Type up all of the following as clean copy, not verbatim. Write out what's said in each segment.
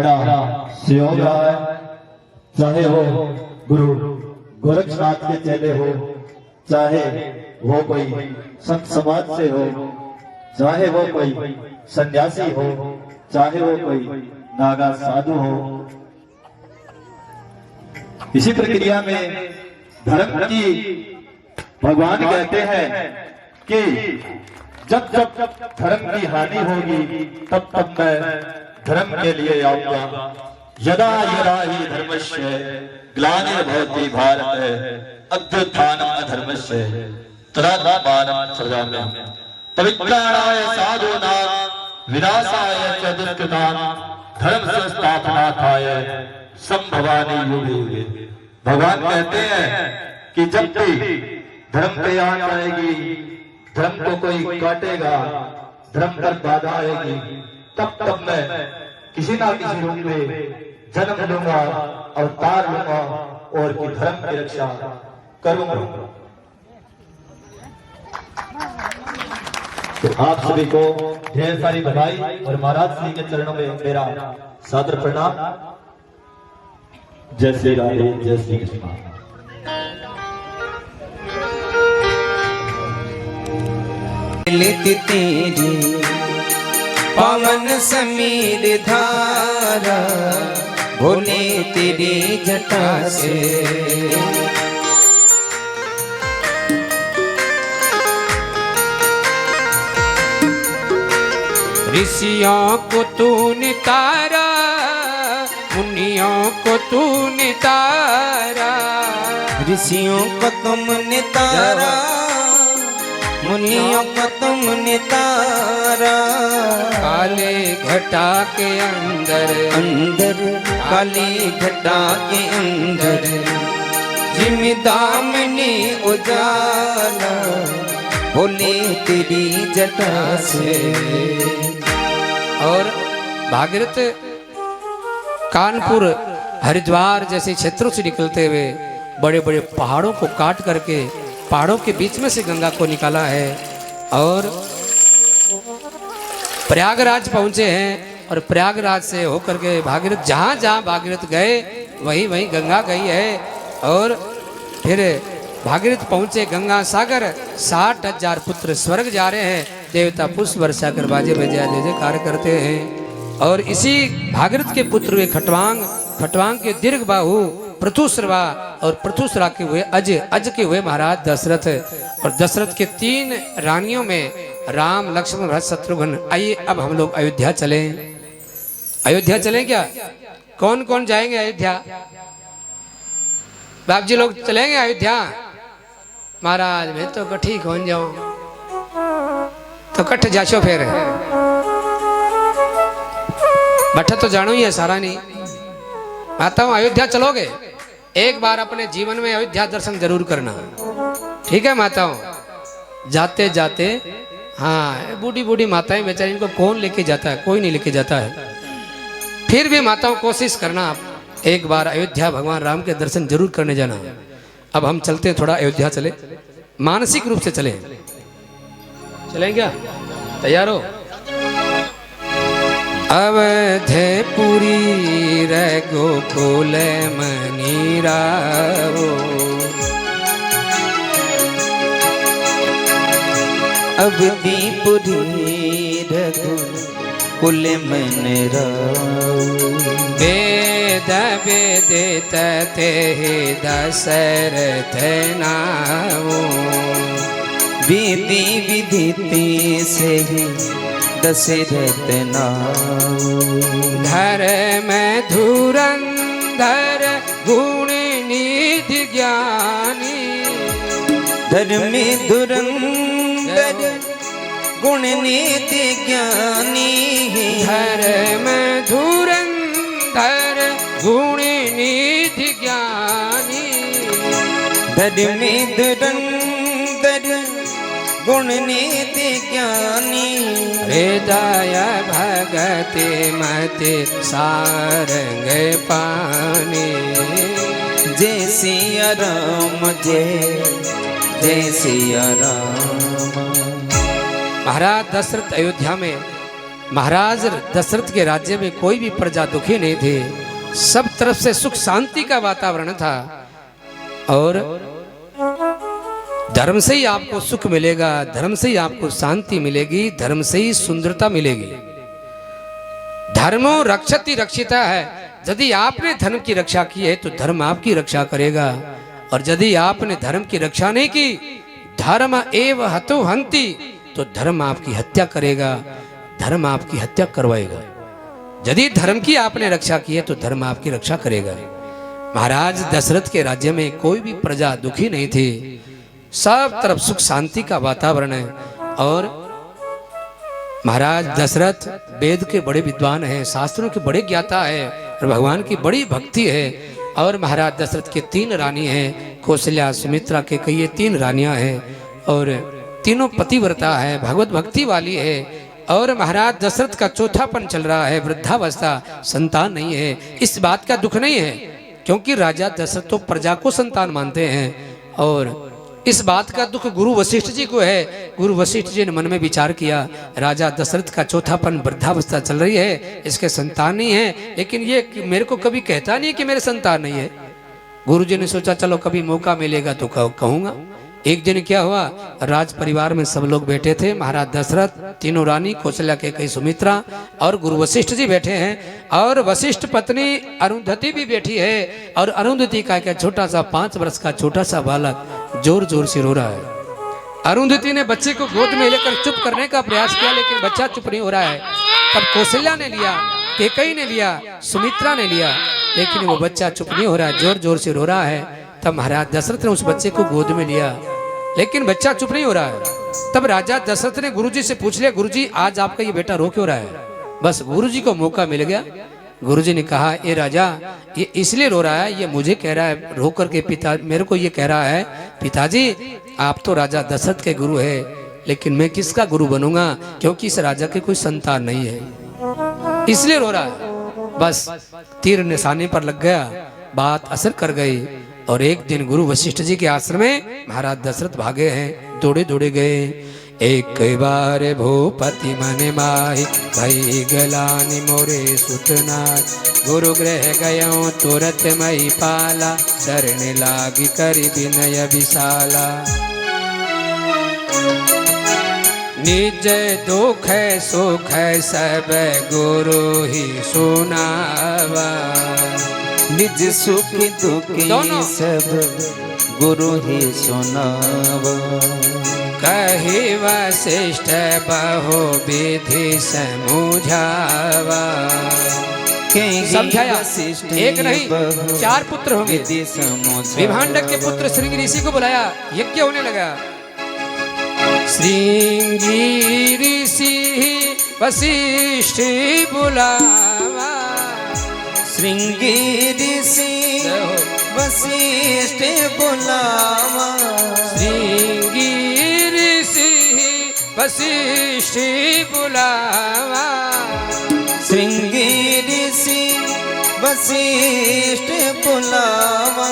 बड़ा सहयोग रहा है, चाहे वो गुरु गोरक्षनाथ के चेले हो, चाहे वो कोई संत समाज से हो, चाहे वो कोई सन्यासी हो, चाहे वो कोई नागा साधु हो। इसी प्रक्रिया में धर्म की भगवान कहते हैं कि जब जब धर्म की हानि होगी तब तब मैं धर्म के लिए आऊंगा। यदा यदा ही धर्मस्य ग्लानिर्भवति भारत अभ्युत्थानम् अधर्मस्य तदात्मानं सृजाम्यहम्। पवित्राणाय साधूनां विनाशाय च दुष्कृतां धर्म संस्थापनार्थाय संभवामि युगे युगे। भगवान कहते हैं कि जब भी धर्म पे आन आएगी, धर्म को कोई काटेगा, धर्म पर बाधा आएगी, तब तब मैं किसी ना किसी रूप में जन्म लूंगा, अवतार लूंगा और कि धर्म की रक्षा करूंगा। तो आप सभी को ढेर सारी बधाई और महाराज श्री के चरणों में मेरा सादर प्रणाम। जय श्री राधे, जय श्री कृष्ण। तेरी पवन समीर धारा भोले तेरी जटा से ऋषियों को तूने तारा, मुनियों को तूने तारा। ऋषियों को तुमने तारा, मुनियों को तुमने तारा। काले घटा के अंदर अंदर, काली घटा के अंदर जिम्मेदामनी उजाला भोले तेरी जटा से। और भागीरथ कानपुर हरिद्वार जैसे क्षेत्रों से निकलते हुए बड़े बड़े पहाड़ों को काट करके पहाड़ों के बीच में से गंगा को निकाला है और प्रयागराज पहुंचे हैं। और प्रयागराज से होकर के भागीरथ जहां जहां भागीरथ गए वहीं वहीं गंगा गई है। और फिर भागीरथ पहुंचे गंगा सागर, 60,000 पुत्र स्वर्ग जा रहे हैं। देवता पुष्प वर्षा कर बाजे बजा जय जयकार करते हैं। और इसी भागीरथ के पुत्र हुए खटवांग, खटवांग के दीर्घ बाहु पृथुश्रवा, और पृथुश्रवा के हुए अज, अज के हुए महाराज दशरथ। और दशरथ के 3 रानियों में राम, लक्ष्मण, भरत, शत्रुघ्न। आइए अब हम लोग अयोध्या चलें। अयोध्या चलें क्या? कौन कौन जाएंगे अयोध्या? बाप जी लोग चलेंगे अयोध्या? महाराज मैं तो कठी कौन जाऊं, तो कठ जाशो फिर बठा तो जानो ही है सारा नहीं। माताओं अयोध्या चलोगे? एक बार अपने जीवन में अयोध्या दर्शन जरूर करना, ठीक है माताओं? जाते जाते, हाँ बूढ़ी बूढ़ी माताएं बेचारी, इनको कौन लेके जाता है? कोई नहीं लेके जाता है। फिर भी माताओं कोशिश करना आप एक बार अयोध्या भगवान राम के दर्शन जरूर करने जाना। अब हम चलते हैं, थोड़ा अयोध्या चले, मानसिक रूप से चले। चलें क्या? तैयार हो? अवधपुरी रे गोकुल मनीरावो, अवधपुरी रघुकुल मनीरावो। वेद वेदित ते दशरथ नामो, विधि विदिति से दशरथ नामो। धर्म धुरंधर गुण निधि ज्ञानी, धर्म धुरंधर गुण निधि ज्ञानी। धर्म धुरंधर गुण निधि ज्ञानी, धर्म धुरंधर गुण निधि ज्ञानी। हृदय भगति मति सारंग पानी, जय सिया राम जय जय सिया राम। महाराज दशरथ अयोध्या में महाराज दशरथ के राज्य में कोई भी प्रजा दुखी नहीं थे, सब तरफ से सुख शांति का वातावरण था। और धर्म से ही आपको सुख मिलेगा, धर्म से ही आपको शांति मिलेगी, धर्म से ही सुंदरता मिलेगी। धर्मो रक्षति रक्षिता है। यदि आपने धर्म की रक्षा की है तो धर्म आपकी रक्षा करेगा, और यदि आपने धर्म की रक्षा नहीं की, धर्म एव हतो हंति, तो धर्म आपकी हत्या करेगा, धर्म आपकी हत्या करवाएगा। यदि धर्म की आपने रक्षा की है तो धर्म आपकी रक्षा करेगा। महाराज दशरथ के राज्य में कोई भी प्रजा दुखी नहीं थी, सब तरफ सुख शांति का वातावरण है। और महाराज दशरथ वेद के बड़े विद्वान हैं, शास्त्रों के बड़े ज्ञाता है, और भगवान की बड़ी भक्ति है। और महाराज दशरथ के 3 रानी हैं, कौशल्या, सुमित्रा के कई 3 रानियां हैं, और तीनों पतिव्रता है, भगवत भक्ति वाली है। और महाराज दशरथ का चौथापन चल रहा है, वृद्धावस्था, संतान नहीं है। इस बात का दुख नहीं है, क्योंकि राजा दशरथ तो प्रजा को संतान मानते हैं। और इस बात का दुख गुरु वशिष्ठ जी को है। गुरु वशिष्ठ जी ने मन में विचार किया, राजा दशरथ का चौथापन, वृद्धावस्था चल रही है, इसके संतान नहीं है, लेकिन ये मेरे को कभी कहता नहीं कि मेरे संतान नहीं है। गुरु जी ने सोचा चलो कभी मौका मिलेगा तो कहूंगा। एक दिन क्या हुआ, राज परिवार में सब लोग बैठे थे, महाराज दशरथ, तीनों रानी, कौशल्या के कई सुमित्रा, और गुरु वशिष्ठ जी बैठे हैं। और वशिष्ठ पत्नी अरुंधति भी बैठी है, और अरुंधति का एक छोटा सा 5 वर्ष का छोटा सा बालक जोर जोर से रो रहा है। अरुंधति ने बच्चे को गोद में लेकर चुप करने का प्रयास किया, लेकिन बच्चा चुप नहीं हो रहा है। तब कौशल्या ने लिया, कैकेयी ने लिया, सुमित्रा ने लिया, लेकिन वो बच्चा चुप नहीं हो रहा है, जोर जोर से रो रहा है। तब महाराज दशरथ ने उस बच्चे को गोद में लिया, लेकिन बच्चा चुप नहीं हो रहा है। तब राजा दशरथ ने गुरुजी से पूछ लिया, गुरुजी आज आपका ये बेटा रो क्यों रहा है? बस गुरुजी को मौका मिल गया। गुरुजी ने कहा, ये राजा ये इसलिए रो रहा है, ये मुझे कह रहा है रो करके, पिता मेरे को ये कह रहा है, पिताजी आप तो राजा दशरथ के गुरु है, लेकिन मैं किसका गुरु बनूंगा, क्योंकि इस राजा के कोई संतान नहीं है, इसलिए रो रहा है। बस तीर निशाने पर लग गया, बात असर कर गई। और एक दिन गुरु वशिष्ठ जी के आश्रम में महाराज दशरथ भागे हैं, दौड़े दौड़े गए। एक बार भूपति मन माही, कई गलानी मोरे सुतनार, गुरु गृह गयो तुरत मई पाला, शरण लागी करी विनय विशाला। निज दुख सुख सब गुरु ही सुनावा, निज सुख दुख सब गुरु ही सुनावा। कही वशिष्ठ बहु विधि समझावा। समझाया, एक नहीं 4 पुत्र होंगे। विभांडक के पुत्र श्रृंगी ऋषि को बुलाया, यज्ञ होने लगा। श्रृंगी ऋषि वशिष्ठ बुलावा, श्रृंगी ऋषि वशिष्ठ बुलावा। श्रृंगी ऋषि वशिष्ठ बुलावा। श्रृंगी ऋषि वशिष्ठ बुलावा।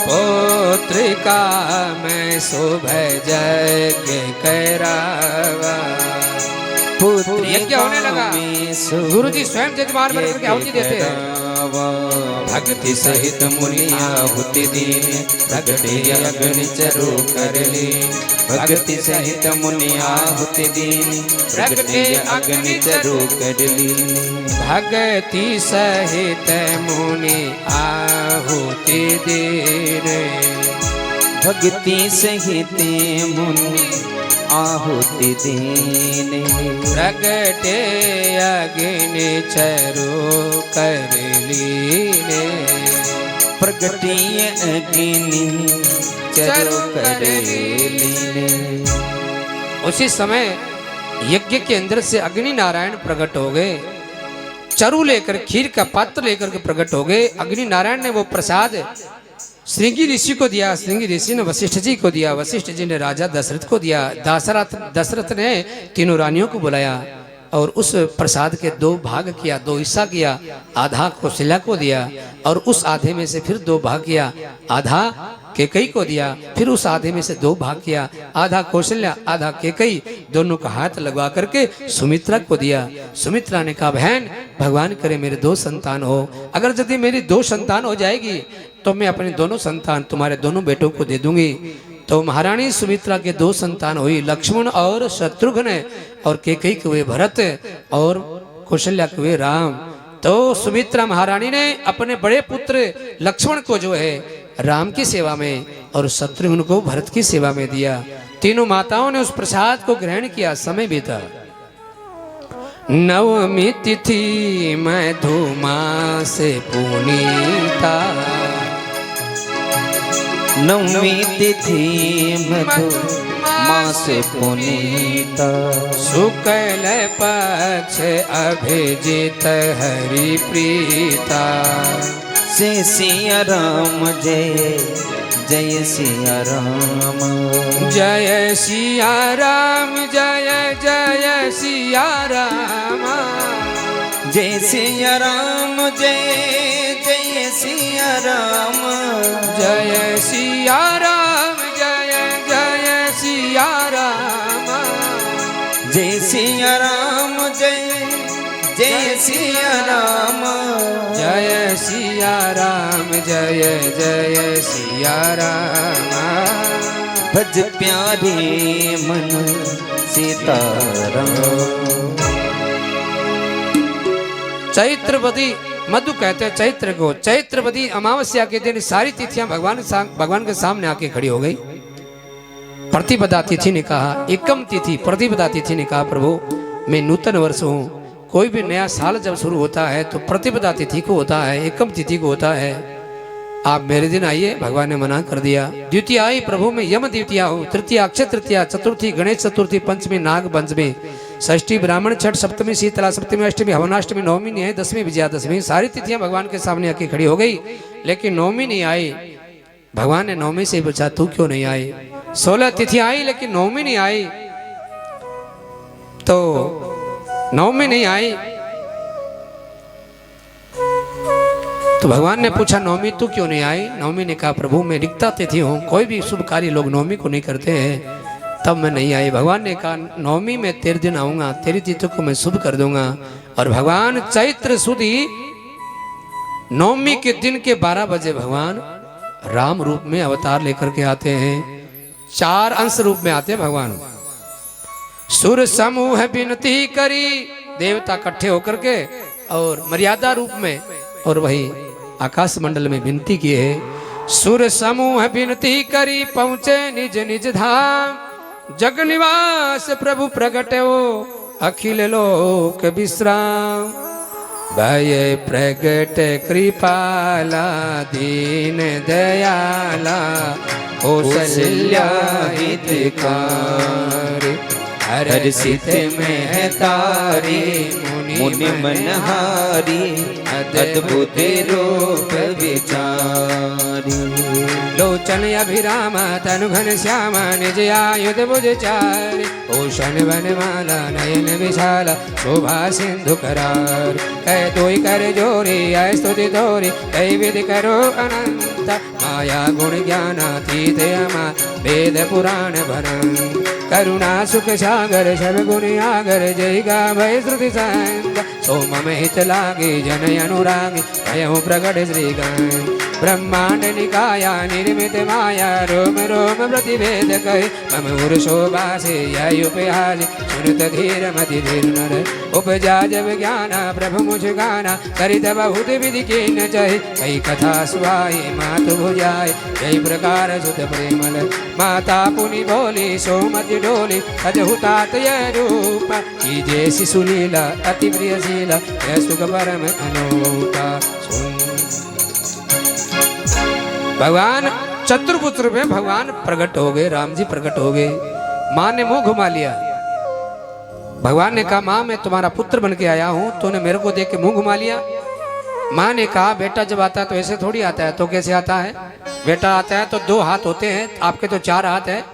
पौत्रिका में शोभ यज्ञ करावा। यज्ञ होने लगा, गुरु जी स्वयं जजमान बनकर के आहुति देते हैं। भक्ति सहित मुनि आहुति दीन, प्रगटे अग्नि चरु कर ली। भक्ति सहित मुनि आहुति दीन, प्रगटे अग्नि चरु कर ली। भक्ति सहित मुनि आहुति दीन, भक्ति सहित मुनि आहुति दीन। प्रगटे अग्नि चरु कर लीने। प्रगटे अग्नि चरु कर लीने। उसी समय यज्ञ के अंदर से अग्नि नारायण प्रकट हो गए, चरु लेकर, खीर का पात्र लेकर के प्रकट हो गए। अग्नि नारायण ने वो प्रसाद श्रृंगी ऋषि को दिया, श्रृंगी ऋषि ने वशिष्ठ जी को दिया, वशिष्ठ जी ने राजा दशरथ को दिया। दशरथ ने तीनों रानियों को बुलाया और उस प्रसाद के 2 भाग किया, 2 हिस्सा किया। आधा कौशल्या को दिया और उस आधे में से फिर 2 भाग किया, आधा केकई को दिया। फिर उस आधे में से 2 भाग किया, आधा कौशल्या आधा केकई, दोनों का हाथ लगवा करके सुमित्रा को दिया। सुमित्रा ने कहा बहन भगवान करे मेरे 2 संतान हो, अगर यदि मेरी 2 संतान हो जाएगी तो मैं अपने दोनों संतान तुम्हारे दोनों बेटों को दे दूंगी। तो महारानी सुमित्रा के 2 संतान हुई, लक्ष्मण और शत्रुघ्न, और केकई के हुए भरत और कौशल्या के हुए राम। तो सुमित्रा महारानी ने अपने बड़े पुत्र लक्ष्मण को जो है राम की सेवा में और शत्रुघ्न को भरत की सेवा में दिया। तीनों माताओं ने उस प्रसाद को ग्रहण किया। समय बीता। नवमी तिथि मधुमास पुनीता, नवमी तिथि मधुमास पुनीता, शुक्ल पक्ष अभिजित हरि प्रीता, जय सिया राम जय जय सिया राम, जय सिया राम जय जय सिया राम, जय सिया राम जय जय सिया राम, जय सिया राम जय जय सिया राम, जय सिया राम जय जय सिया राम, जय सिया राम जय जय सिया राम, भज प्यारे मन सीताराम। चैत्रवदी मधु कहते हैं चैत्र को। चैत्रवदी अमावस्या के दिन सारी तिथियां भगवान के सामने आके खड़ी हो गई। प्रतिपदा तिथि ने कहा, एकम तिथि प्रतिपदा तिथि ने कहा प्रभु मैं नूतन वर्ष हूँ, कोई भी नया साल जब शुरू होता है तो प्रतिपदा तिथि को होता है, एकम तिथि को होता है, आप मेरे दिन आइए। भगवान ने मना कर दिया। द्वितीय आई प्रभु मैं यम द्वितीया हूँ, तृतीय अक्षय तृतीया, चतुर्थी गणेश चतुर्थी, पंचमी नाग पंचमी, षष्ठी ब्राह्मण छठ, सप्तमी शीतला सप्तमी, अष्टमी हवनाष्टमी, नवमी नहीं आई, 10वीं विजयादशमी। सारी तिथियां भगवान के सामने आके खड़ी हो गई, लेकिन नवमी नहीं आई। भगवान ने नवमी से पूछा तू क्यों नहीं आई? 16 तिथियां आई लेकिन नवमी नहीं आई। तो नवमी नहीं आई तो भगवान ने पूछा नवमी तू क्यों नहीं आई? नवमी ने कहा प्रभु मैं रिक्ता तिथि हूँ, कोई भी शुभ कार्य लोग नवमी को नहीं करते हैं, तब मैं नहीं आई। भगवान ने कहा नवमी में तेरे दिन आऊंगा, तेरी तिथि को मैं शुभ कर दूंगा। और भगवान चैत्र सुदी नवमी के दिन के 12 बजे भगवान राम रूप में अवतार लेकर के आते हैं। 4 अंश रूप में आते हैं भगवान। सुर समूह विनती करी, देवता इकट्ठे होकर के और मर्यादा रूप में, और वही आकाश मंडल में विनती किए है। सुर समूह विनती करी, पहुंचे निज निज धाम, जग निवास प्रभु प्रगटे हो, अखिल लोक विश्राम। भय प्रगट कृपाला, दीन दयाला, कौशल्या हितकारी, हर्षित में है तारी, मुनि मनहारी, अद्भुत रूप विचारी। लोचन अभिराम तनु घन श्याम, निज आयुध भुज चारि, भूषण वनमाला नयन विशाला, शोभा सिंधु करार। कह तोई कर जोरी स्तुति तोरी, कई विधि करो अनंत, माया गुण ज्ञानातीत अमा, वेद पुराण भरं। करुणा सुख सागर सब गुण आगर, जय गावै श्रुति संग, सोम में हित लागे जन अनुरागी, भयहु प्रगट श्री गण। ब्रह्मांड निकाया निर्मित माया, रोम रोम प्रतिभेद कहे, मम उर शोभा से यही उपहारी, सुनत धीर मति धीर नर। उपजा जब ज्ञाना प्रभु मुझ गाना, करित बहुत विधि की न चाहे, कई कथा सुहाई मातु भुजाए, जय प्रकार सुत प्रेमल। माता पुनि बोली सोमति डोली, अजहुतात यह रूप, कीजे शिशु लीला अति प्रिय शीला, यह सुख परम अनूठा। भगवान चतुर्पुत्र में भगवान प्रकट हो गए, राम जी प्रकट हो गए। माँ ने मुंह घुमा लिया। भगवान ने कहा माँ मैं तुम्हारा पुत्र बन के आया हूँ, तूने मेरे को देख के मुंह घुमा लिया। माँ ने कहा बेटा जब आता है तो ऐसे थोड़ी आता है, तो कैसे आता है? बेटा आता है तो 2 हाथ होते हैं, आपके तो 4 हाथ है।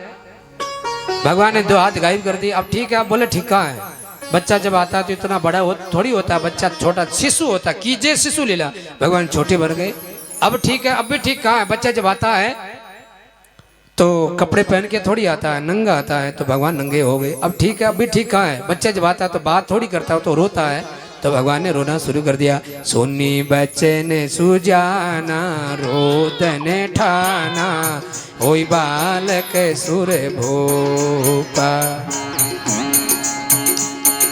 भगवान ने 2 हाथ गायब कर दिए। अब ठीक है, आप बोले ठीक है, बच्चा जब आता है तो इतना बड़ा थोड़ी होता है, बच्चा छोटा शिशु होता, कीजे शिशु लीला, भगवान छोटे बन गए। अब ठीक है, अब भी ठीक कहा है, बच्चा जब आता है तो कपड़े पहन के थोड़ी आता है, नंगा आता है, तो भगवान नंगे हो गए। अब ठीक है, अब भी ठीक कहाँ है, बच्चा जब आता है तो बात थोड़ी करता हो, तो रोता है, तो भगवान ने रोना शुरू कर दिया। सोनी बच्चे ने सुजाना रोदन ठाना, होई बालक सुर भोपा,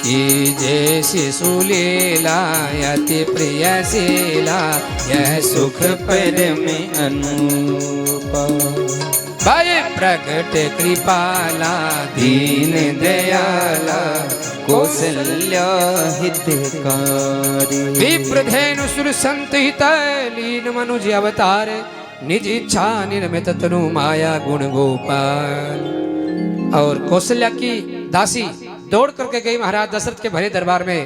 की जैसी सुलीला अति प्रिय शीला, यह सुख पर में अनूपा। भाई प्रकट कृपाला दीन दयाला कौशल्या हितकारी। विप्रधेनु सुर संत हित लीन मनुज अवतार, निज इच्छा निर्मित तनु माया गुण गोपाल। और कौशल्या की दासी दौड़ करके गई महाराज दशरथ के भरे दरबार में।